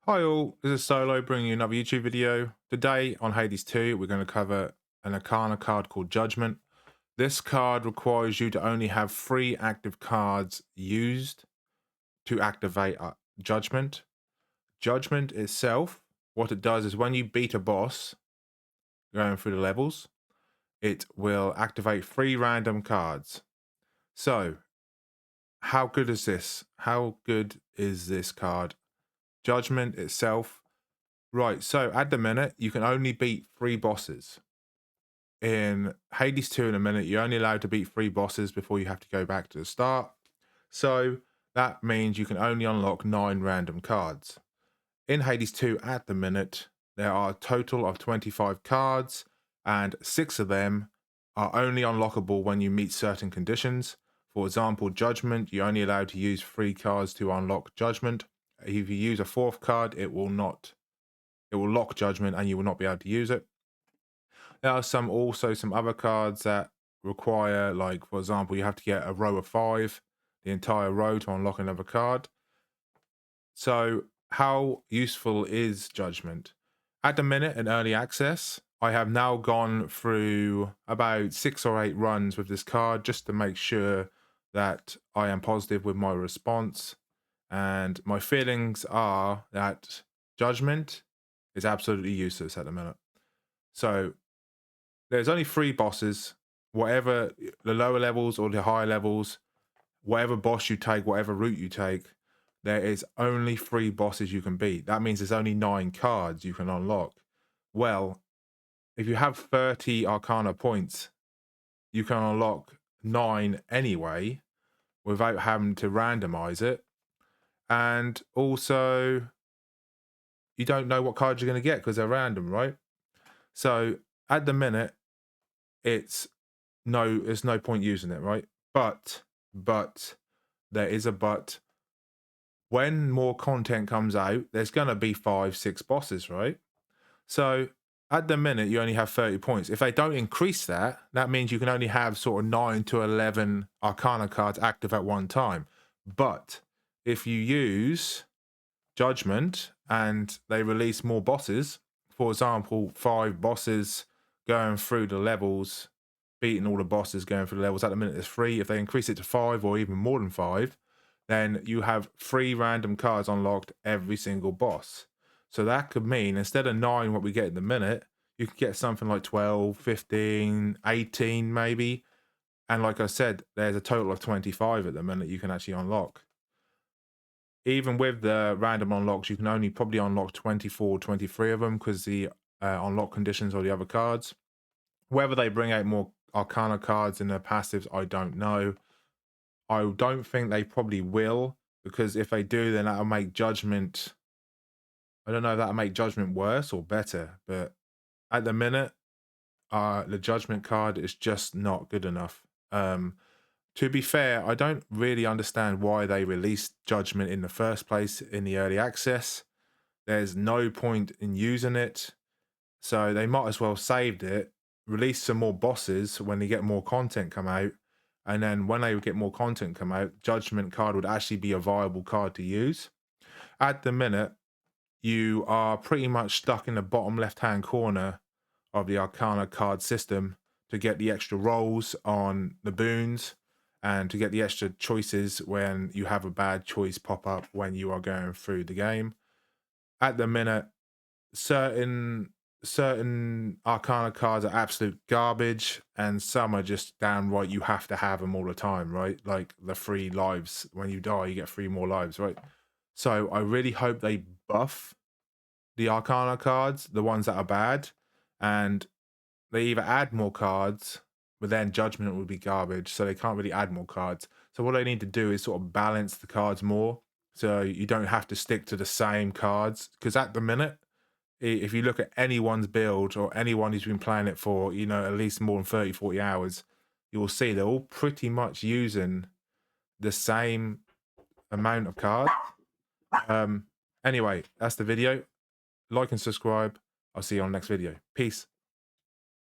Hi all, this is Solo bringing you another YouTube video. Today on Hades 2, we're going to cover an Arcana card called Judgment. This card requires you to only have 3 active cards used to activate Judgment. Judgment itself, what it does is when you beat a boss going through the levels, it will activate 3 random cards. So, how good is this? How good is this card? Judgment itself. Right, so at the minute, you can only beat 3 bosses. In Hades 2 in a minute, you're only allowed to beat 3 bosses before you have to go back to the start. So that means you can only unlock 9 random cards. In Hades 2 at the minute, there are a total of 25 cards, and 6 of them are only unlockable when you meet certain conditions. For example, Judgment, you're only allowed to use 3 cards to unlock Judgment. If you use a 4th card, it will lock Judgment and you will not be able to use it. There are also some other cards that require, like, for example, you have to get a row of 5, the entire row to unlock another card. So how useful is Judgment? At the minute in early access, I have now gone through about 6 or 8 runs with this card just to make sure that I am positive with my response. And my feelings are that Judgment is absolutely useless at the minute. So there's only 3 bosses, whatever the lower levels or the higher levels, whatever boss you take, whatever route you take, there is only 3 bosses you can beat. That means there's only 9 cards you can unlock. Well, if you have 30 Arcana points, you can unlock 9 anyway without having to randomize it. And also, you don't know what cards you're going to get because they're random, right? So at the minute, it's there's no point using it, right? But there is a but. When more content comes out, there's gonna be 5, 6 bosses, right? So at the minute, you only have 30 points. If they don't increase that, that means you can only have sort of 9 to 11 Arcana cards active at one time. But if you use Judgment and they release more bosses, for example, 5 bosses going through the levels, beating all the bosses going through the levels. At the minute, there's 3. If they increase it to 5 or even more than 5, then you have 3 random cards unlocked every single boss. So that could mean instead of 9, what we get in the minute, you could get something like 12, 15, 18 maybe. And like I said, there's a total of 25 at the minute you can actually unlock. Even with the random unlocks, you can only probably unlock 24, 23 of them because the unlock conditions or the other cards. Whether they bring out more Arcana cards in their passives, I don't know. I don't think they probably will, because if they do, then that'll make Judgment. I don't know if that'll make Judgment worse or better, but at the minute, the Judgment card is just not good enough. To be fair, I don't really understand why they released Judgment in the first place in the early access. There's no point in using it, so they might as well saved it, release some more bosses when they get more content come out, and then when they get more content come out, Judgment card would actually be a viable card to use. At the minute, you are pretty much stuck in the bottom left-hand corner of the Arcana card system to get the extra rolls on the boons and to get the extra choices when you have a bad choice pop up when you are going through the game. At the minute, certain Arcana cards are absolute garbage, and some are just downright you have to have them all the time, right? Like the 3 lives. When you die, you get 3 more lives, right? So I really hope they buff the Arcana cards, the ones that are bad, and they either add more cards, but then Judgment would be garbage, so they can't really add more cards. So what they need to do is sort of balance the cards more, so you don't have to stick to the same cards. Because at the minute, if you look at anyone's build or anyone who's been playing it for, at least more than 30, 40 hours, you will see they're all pretty much using the same amount of cards. Um, anyway, that's the video. Like and subscribe. I'll see you on the next video. Peace.